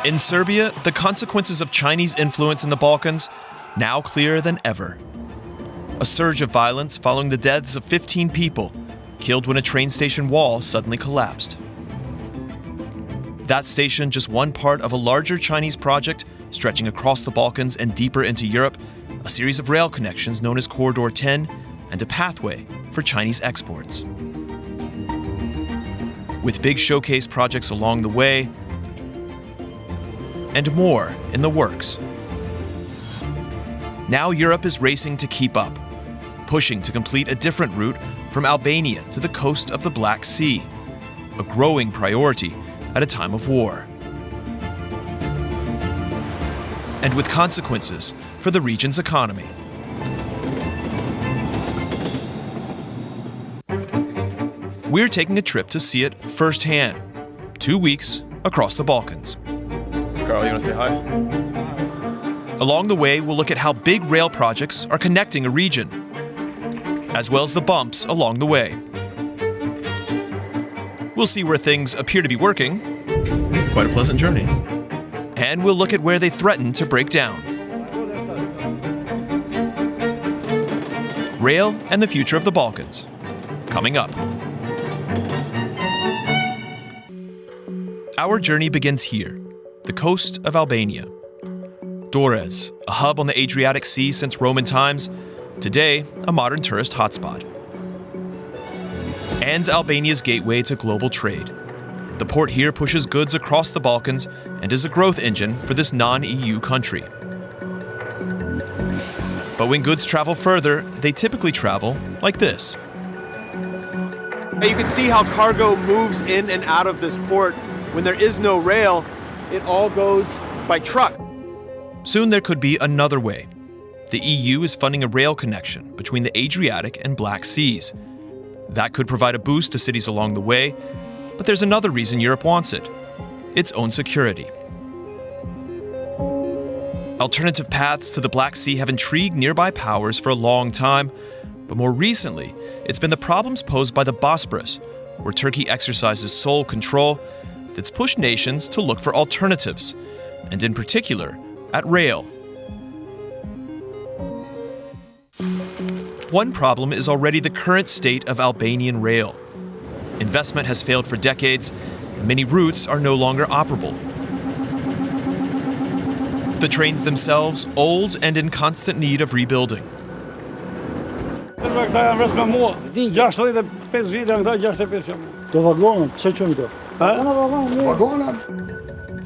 In Serbia, the consequences of Chinese influence in the Balkans now clearer than ever. A surge of violence following the deaths of 15 people, killed when a train station wall suddenly collapsed. That station just one part of a larger Chinese project stretching across the Balkans and deeper into Europe, a series of rail connections known as Corridor 10, and a pathway for Chinese exports. With big showcase projects along the way, and more in the works. Now Europe is racing to keep up, pushing to complete a different route from Albania to the coast of the Black Sea, a growing priority at a time of war. And with consequences for the region's economy. We're taking a trip to see it firsthand, 2 weeks across the Balkans. Carl, you want to say hi? Along the way, we'll look at how big rail projects are connecting a region, as well as the bumps along the way. We'll see where things appear to be working. It's quite a pleasant journey. And we'll look at where they threaten to break down. Rail and the future of the Balkans, coming up. Our journey begins here, the coast of Albania. Durrës, a hub on the Adriatic Sea since Roman times, today a modern tourist hotspot. And Albania's gateway to global trade. The port here pushes goods across the Balkans and is a growth engine for this non-EU country. But when goods travel further, they typically travel like this. You can see how cargo moves in and out of this port. When there is no rail, it all goes by truck. Soon there could be another way. The EU is funding a rail connection between the Adriatic and Black Seas. That could provide a boost to cities along the way, but there's another reason Europe wants it: its own security. Alternative paths to the Black Sea have intrigued nearby powers for a long time, but more recently, it's been the problems posed by the Bosporus, where Turkey exercises sole control, that's pushed nations to look for alternatives, and in particular, at rail. One problem is already the current state of Albanian rail. Investment has failed for decades, and many routes are no longer operable. The trains themselves, old and in constant need of rebuilding.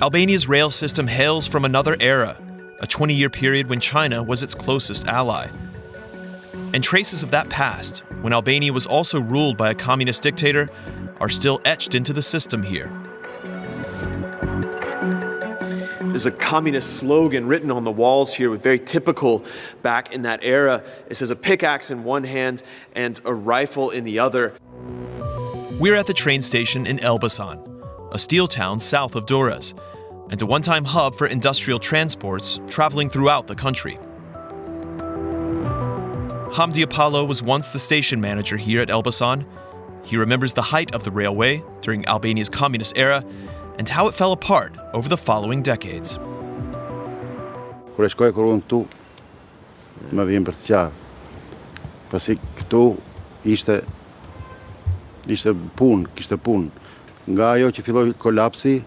Albania's rail system hails from another era, a 20-year period when China was its closest ally. And traces of that past, when Albania was also ruled by a communist dictator, are still etched into the system here. There's a communist slogan written on the walls here, with very typical back in that era. It says a pickaxe in one hand and a rifle in the other. We're at the train station in Elbasan, a steel town south of Durrës, and a one-time hub for industrial transports traveling throughout the country. Hamdi Apollo was once the station manager here at Elbasan. He remembers the height of the railway during Albania's communist era and how it fell apart over the following decades. Kur e shkoj kur unë këtu, më vjen për të qartë. Pasi këtu ishte punë, kishte punë. Nga ajo që filloi kolapsi,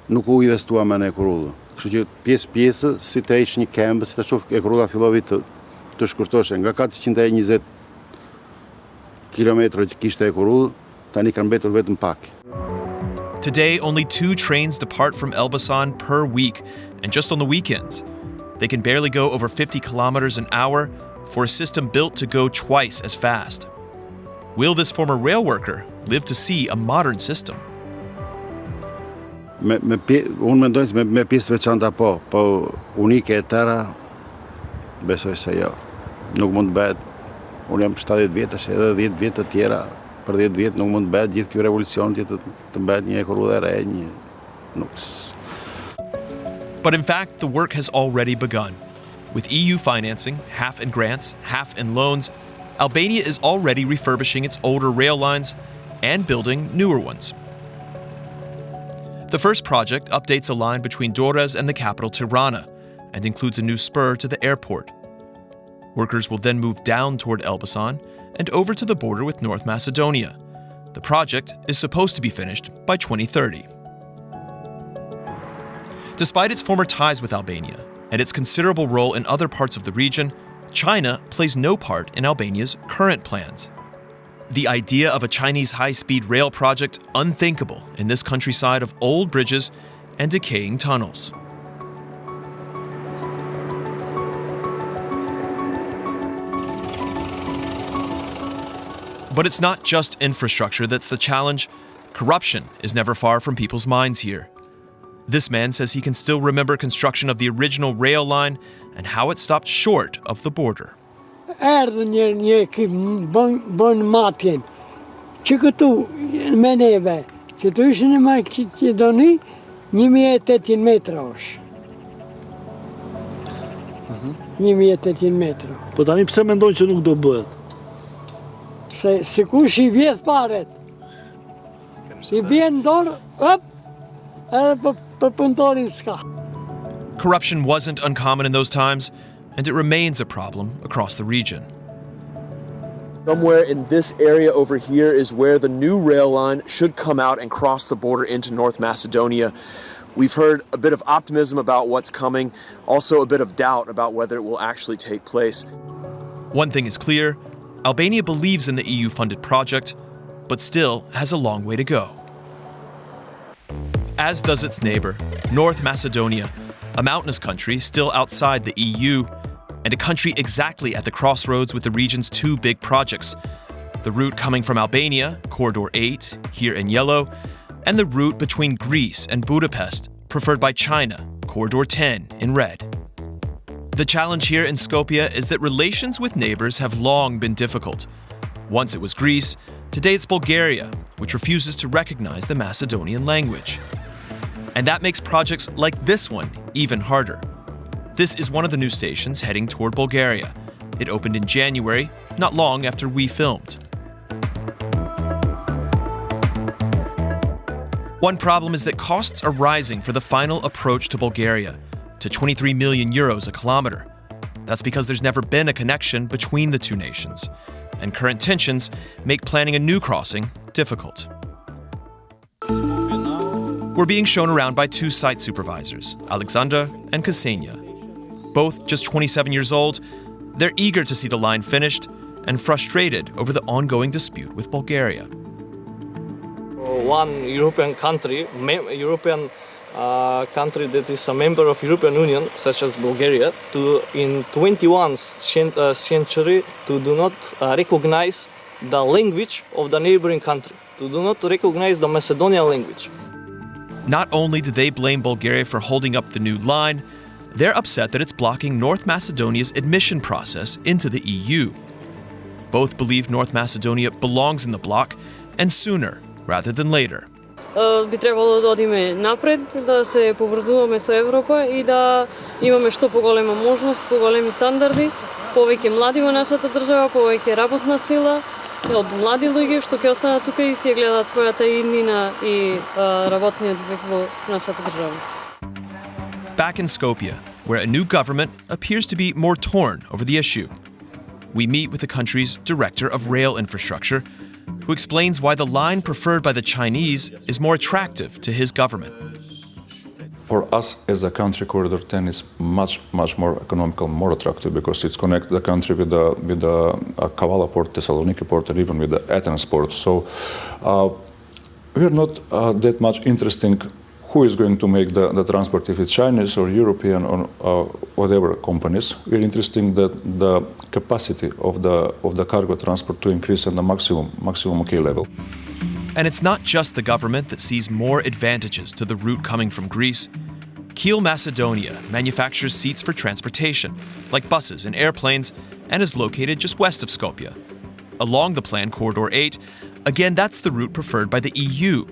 nuk u investua më në Kurudhë. Kështu që pjesë si të ish një këmbë, si të shoh e Kurudha filloi të shkurtoshe. Nga 420 kilometra që kishte e Kurudhë, tani kanë mbetur vetëm pak. Today, only 2 trains depart from Elbasan per week, and just on the weekends. They can barely go over 50 kilometers an hour for a system built to go twice as fast. Will this former rail worker live to see a modern system? Unë mendoj se me pjesë veçanta po unike e tëra, besoj se jo. Nuk mund të bëhet. Unë jam 70 vjetësh, edhe 10 vjet të tjera, për 10 vjet nuk mund të bëhet gjithë ky revolucion të bëhet një Kurudhë e re, But in fact, the work has already begun. With EU financing, half in grants, half in loans, Albania is already refurbishing its older rail lines and building newer ones. The first project updates a line between Dores and the capital Tirana and includes a new spur to the airport. Workers will then move down toward Elbasan and over to the border with North Macedonia. The project is supposed to be finished by 2030. Despite its former ties with Albania and its considerable role in other parts of the region, China plays no part in Albania's current plans. The idea of a Chinese high-speed rail project unthinkable in this countryside of old bridges and decaying tunnels. But it's not just infrastructure that's the challenge. Corruption is never far from people's minds here. This man says he can still remember construction of the original rail line and how it stopped short of the border. Erdhën një ekip bën matjen që këtu me neve që të ishin e Makedoni 1800 metra është. 1800 metra. Po tani pse mendojnë që nuk do bëhet? Se kush I vjedh paret. I bjen dorë, edhe për punëtorin s'ka. Corruption wasn't uncommon in those times, and it remains a problem across the region. Somewhere in this area over here is where the new rail line should come out and cross the border into North Macedonia. We've heard a bit of optimism about what's coming, also a bit of doubt about whether it will actually take place. One thing is clear, Albania believes in the EU-funded project, but still has a long way to go. As does its neighbor, North Macedonia, a mountainous country still outside the EU, and a country exactly at the crossroads with the region's two big projects. The route coming from Albania, Corridor 8, here in yellow, and the route between Greece and Budapest, preferred by China, Corridor 10 in red. The challenge here in Skopje is that relations with neighbors have long been difficult. Once it was Greece, today it's Bulgaria, which refuses to recognize the Macedonian language. And that makes projects like this one even harder. This is one of the new stations heading toward Bulgaria. It opened in January, not long after we filmed. One problem is that costs are rising for the final approach to Bulgaria, to 23 million euros a kilometer. That's because there's never been a connection between the two nations, and current tensions make planning a new crossing difficult. We're being shown around by two site supervisors, Alexander and Ksenia. Both just 27 years old, they're eager to see the line finished and frustrated over the ongoing dispute with Bulgaria. One European country that is a member of European Union, such as Bulgaria, in 21st century to do not recognize the language of the neighboring country, to do not recognize the Macedonian language. Not only do they blame Bulgaria for holding up the new line, they're upset that it's blocking North Macedonia's admission process into the EU. Both believe North Macedonia belongs in the bloc, and sooner rather than later. Би трябвало да одиме напред, да се поврзуваме со Европа и да имаме што поголема можност, поголеми стандарди, повеќе млади во нашата држава, повеќе работна сила, од млади луѓе што ќе останат тука и си гледаат својата иднина и работниот век во нашата држава. Back in Skopje, where a new government appears to be more torn over the issue, we meet with the country's director of rail infrastructure, who explains why the line preferred by the Chinese is more attractive to his government. For us as a country, Corridor 10 is much more economical, more attractive because it's connected the country with the Kavala port, Thessaloniki port, or even with the Athens port. So we're not that much interesting who is going to make the transport, if it's Chinese or European or whatever companies. We're interested that the capacity of the cargo transport to increase at the maximum okay level. And it's not just the government that sees more advantages to the route coming from Greece. Kiel Macedonia manufactures seats for transportation, like buses and airplanes, and is located just west of Skopje. Along the planned Corridor 8, again, that's the route preferred by the EU.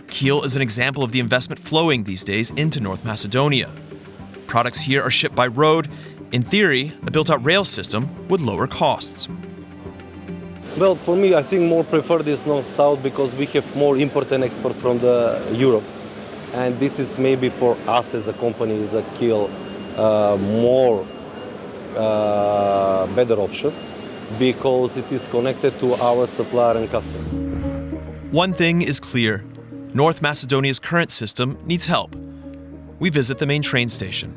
Kiel is an example of the investment flowing these days into North Macedonia. Products here are shipped by road. In theory, a built-out rail system would lower costs. Well, for me, I think more preferred is north-south because we have more import and export from Europe. and this is maybe for us as a company is a more better option because it is connected to our supplier and customer. One thing is clear. North Macedonia's current system needs help. We visit the main train station.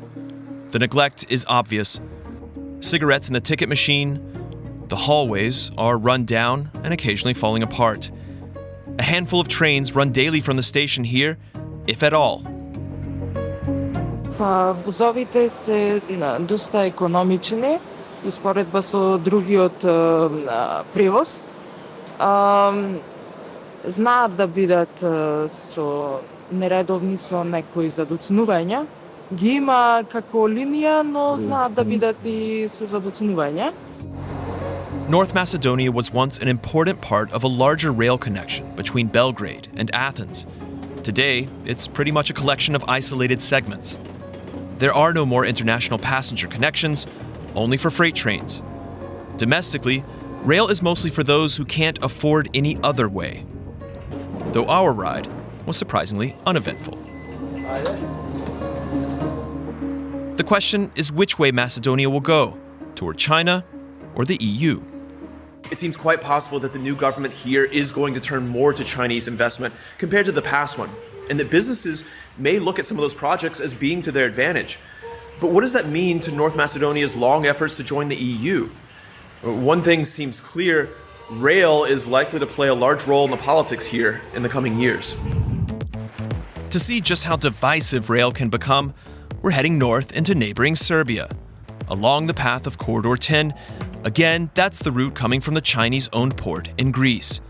The neglect is obvious. Cigarettes in the ticket machine. The hallways are run down and occasionally falling apart. A handful of trains run daily from the station here, if at all. Возовите се доста економични и споредба со другиот превоз. Знаат да бидат со нередовни со некои задоцнувања. Ги има како линија, но знаат да бидат и со задоцнувања. North Macedonia was once an important part of a larger rail connection between Belgrade and Athens. Today, it's pretty much a collection of isolated segments. There are no more international passenger connections, only for freight trains. Domestically, rail is mostly for those who can't afford any other way. Though our ride was surprisingly uneventful. The question is which way Macedonia will go, toward China or the EU. It seems quite possible that the new government here is going to turn more to Chinese investment compared to the past one, and that businesses may look at some of those projects as being to their advantage. But what does that mean to North Macedonia's long efforts to join the EU? One thing seems clear: rail is likely to play a large role in the politics here in the coming years. To see just how divisive rail can become, we're heading north into neighboring Serbia, along the path of Corridor 10. Again, that's the route coming from the Chinese-owned port in Greece.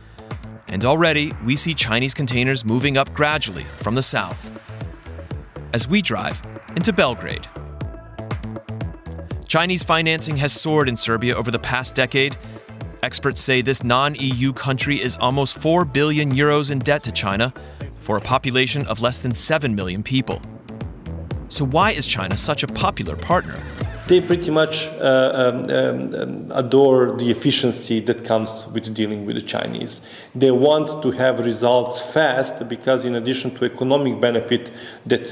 And already, we see Chinese containers moving up gradually from the south. As we drive into Belgrade. Chinese financing has soared in Serbia over the past decade. Experts say this non-EU country is almost 4 billion euros in debt to China for a population of less than 7 million people. So why is China such a popular partner? They pretty much adore the efficiency that comes with dealing with the Chinese. They want to have results fast because in addition to economic benefit that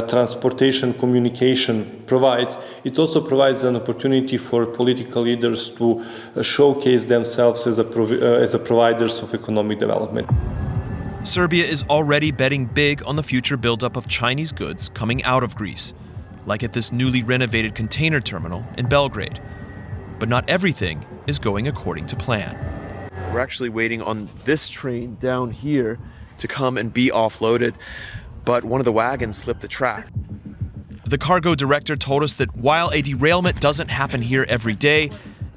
transportation communication provides, it also provides an opportunity for political leaders to showcase themselves as providers of economic development. Serbia is already betting big on the future buildup of Chinese goods coming out of Greece, like at this newly renovated container terminal in Belgrade. But not everything is going according to plan. We're actually waiting on this train down here to come and be offloaded, but one of the wagons slipped the track. The cargo director told us that while a derailment doesn't happen here every day,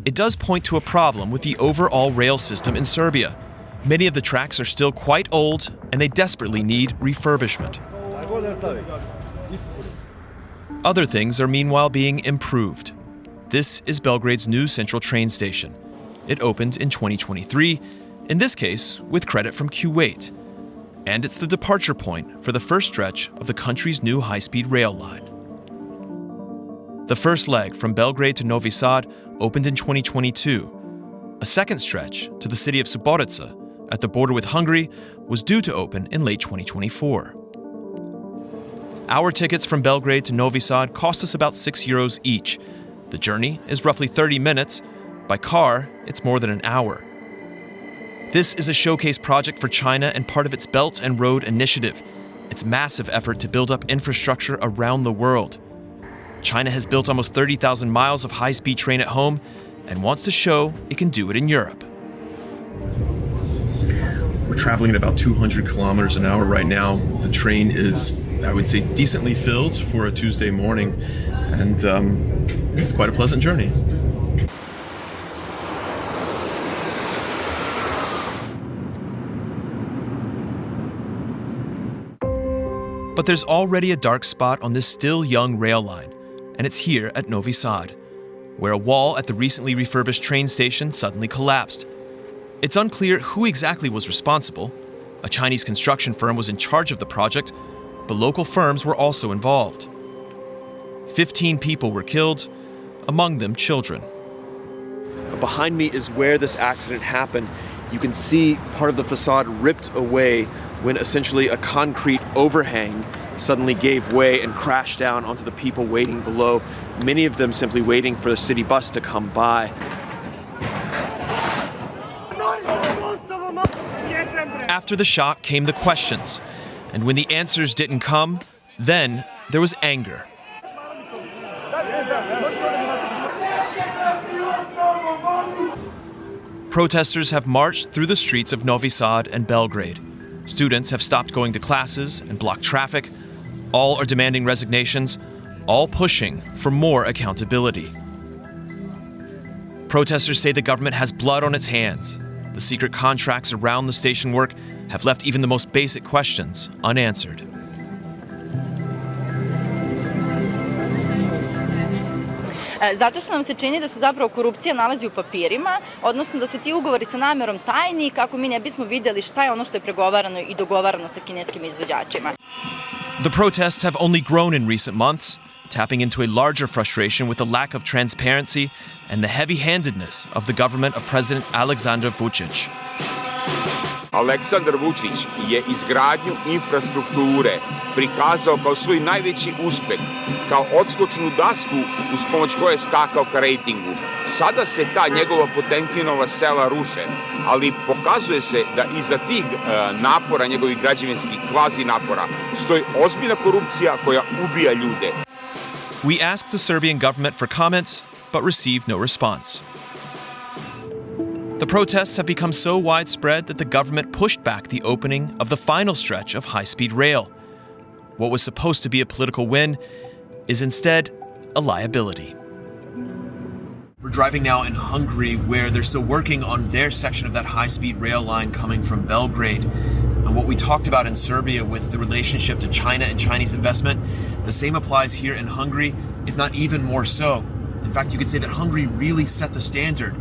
it does point to a problem with the overall rail system in Serbia. Many of the tracks are still quite old, and they desperately need refurbishment. Other things are meanwhile being improved. This is Belgrade's new central train station. It opened in 2023, in this case with credit from Kuwait. And it's the departure point for the first stretch of the country's new high-speed rail line. The first leg from Belgrade to Novi Sad opened in 2022. A second stretch to the city of Subotica at the border with Hungary was due to open in late 2024. Our tickets from Belgrade to Novi Sad cost us about €6 each. The journey is roughly 30 minutes. By car, it's more than an hour. This is a showcase project for China and part of its Belt and Road Initiative, its massive effort to build up infrastructure around the world. China has built almost 30,000 miles of high-speed train at home and wants to show it can do it in Europe. We're traveling at about 200 kilometers an hour right now. The train is, I would say, decently filled for a Tuesday morning, and it's quite a pleasant journey. But there's already a dark spot on this still young rail line, and it's here at Novi Sad, where a wall at the recently refurbished train station suddenly collapsed. It's unclear who exactly was responsible. A Chinese construction firm was in charge of the project, but local firms were also involved. 15 people were killed, among them children. Behind me is where this accident happened. You can see part of the facade ripped away when essentially a concrete overhang suddenly gave way and crashed down onto the people waiting below, many of them simply waiting for the city bus to come by. After the shock came the questions, and when the answers didn't come, then there was anger. Protesters have marched through the streets of Novi Sad and Belgrade. Students have stopped going to classes and blocked traffic. All are demanding resignations, all pushing for more accountability. Protesters say the government has blood on its hands. The secret contracts around the station work have left even the most basic questions unanswered. Zato što nam se čini da se zapravo korupcija nalazi u papirima, odnosno da su ti ugovori sa namerom tajni kako mi ne bismo vidjeli šta je ono što je pregovarano i dogovarano sa kineskim izvođačima. The protests have only grown in recent months, tapping into a larger frustration with the lack of transparency and the heavy-handedness of the government of President Aleksandar Vučić. Aleksandar Vučić je izgradnju infrastrukture prikazao kao svoj najveći uspeh, kao odskočnu dasku uz pomoć koje je skakao ka rejtingu. Sada se ta njegova Potemkinova sela ruše, ali pokazuje se da iza tih napora, njegovih građevinskih kvazi napora, stoji ozbiljna korupcija koja ubija ljude. We asked the Serbian government for comments, but received no response. The protests have become so widespread that the government pushed back the opening of the final stretch of high-speed rail. What was supposed to be a political win is instead a liability. We're driving now in Hungary, where they're still working on their section of that high-speed rail line coming from Belgrade. And what we talked about in Serbia with the relationship to China and Chinese investment, the same applies here in Hungary, if not even more so. In fact, you could say that Hungary really set the standard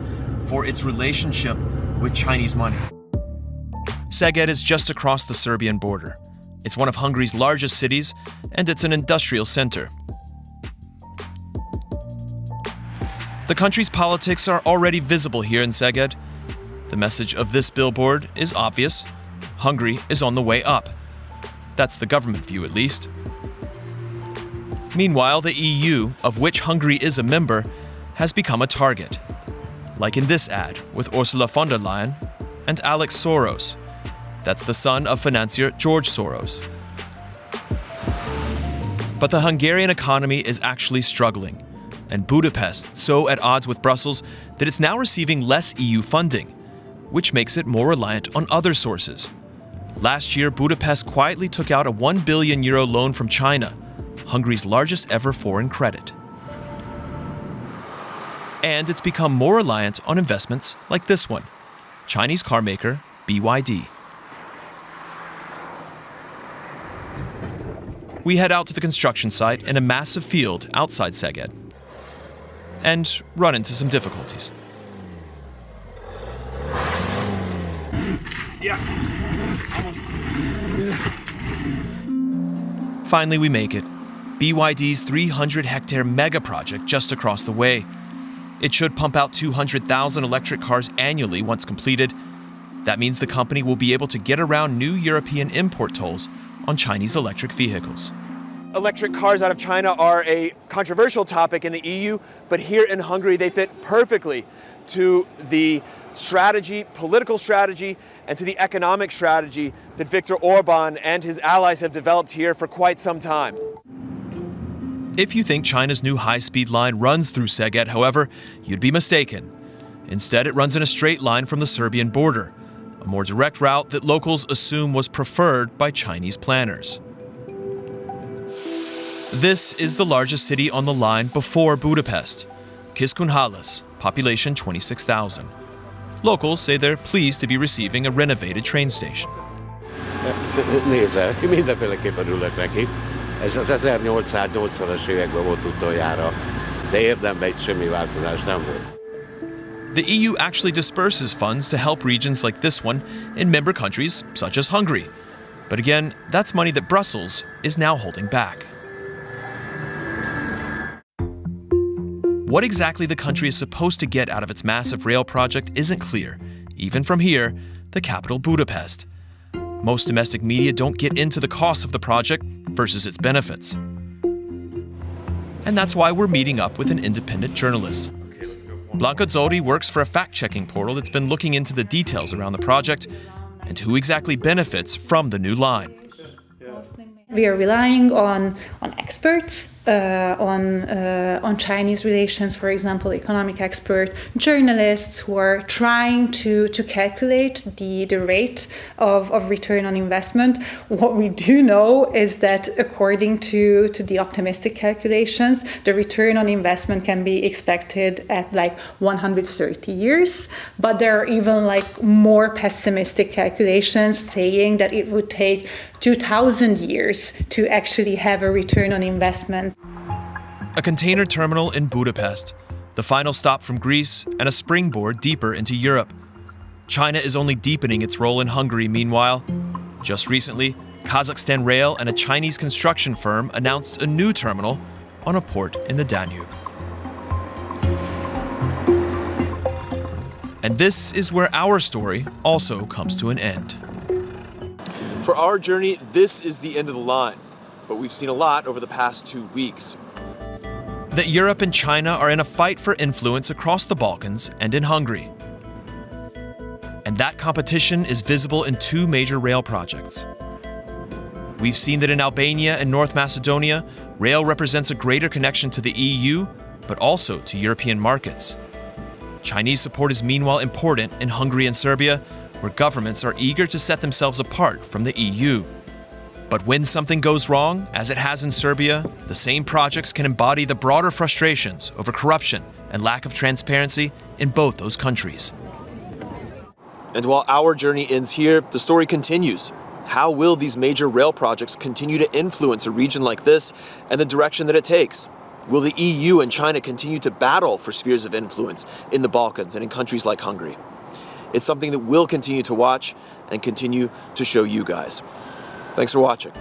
for its relationship with Chinese money. Szeged is just across the Serbian border. It's one of Hungary's largest cities, and it's an industrial center. The country's politics are already visible here in Szeged. The message of this billboard is obvious. Hungary is on the way up. That's the government view, at least. Meanwhile, the EU, of which Hungary is a member, has become a target. Like in this ad with Ursula von der Leyen and Alex Soros. That's the son of financier George Soros. But the Hungarian economy is actually struggling, and Budapest so at odds with Brussels that it's now receiving less EU funding, which makes it more reliant on other sources. Last year, Budapest quietly took out a €1 billion loan from China, Hungary's largest ever foreign credit. And it's become more reliant on investments like this one, Chinese car maker BYD. We head out to the construction site in a massive field outside Szeged and run into some difficulties. Finally, we make it. BYD's 300-hectare mega project just across the way. It should pump out 200,000 electric cars annually once completed. That means the company will be able to get around new European import tolls on Chinese electric vehicles. Electric cars out of China are a controversial topic in the EU, but here in Hungary they fit perfectly to the strategy, political strategy, and to the economic strategy that Viktor Orban and his allies have developed here for quite some time. If you think China's new high-speed line runs through Szeged, however, you'd be mistaken. Instead, it runs in a straight line from the Serbian border, a more direct route that locals assume was preferred by Chinese planners. This is the largest city on the line before Budapest, Kiskunhalas, population 26,000. Locals say they're pleased to be receiving a renovated train station. Nézze, mindenféleképpen örülök neki. Ez az 1880-as években volt utoljára, de érdemben itt semmi változás nem volt. The EU actually disperses funds to help regions like this one in member countries such as Hungary. But again, that's money that Brussels is now holding back. What exactly the country is supposed to get out of its massive rail project isn't clear, even from here, the capital Budapest. Most domestic media don't get into the costs of the project versus its benefits. And that's why we're meeting up with an independent journalist. Blanca Zodi works for a fact-checking portal that's been looking into the details around the project and who exactly benefits from the new line. We are relying on experts, on Chinese relations, for example, economic expert, journalists who are trying to calculate the rate of return on investment. What we do know is that according to the optimistic calculations, the return on investment can be expected at like 130 years, but there are even like more pessimistic calculations saying that it would take 2,000 years to actually have a return on investment. A container terminal in Budapest, the final stop from Greece, and a springboard deeper into Europe. China is only deepening its role in Hungary meanwhile. Just recently, Kazakhstan Rail and a Chinese construction firm announced a new terminal on a port in the Danube. And this is where our story also comes to an end. For our journey, this is the end of the line, but we've seen a lot over the past 2 weeks. That Europe and China are in a fight for influence across the Balkans and in Hungary. And that competition is visible in 2 major rail projects. We've seen that in Albania and North Macedonia, rail represents a greater connection to the EU, but also to European markets. Chinese support is meanwhile important in Hungary and Serbia, where governments are eager to set themselves apart from the EU. But when something goes wrong, as it has in Serbia, the same projects can embody the broader frustrations over corruption and lack of transparency in both those countries. And while our journey ends here, the story continues. How will these major rail projects continue to influence a region like this and the direction that it takes? Will the EU and China continue to battle for spheres of influence in the Balkans and in countries like Hungary? It's something that we'll continue to watch and continue to show you guys. Thanks for watching.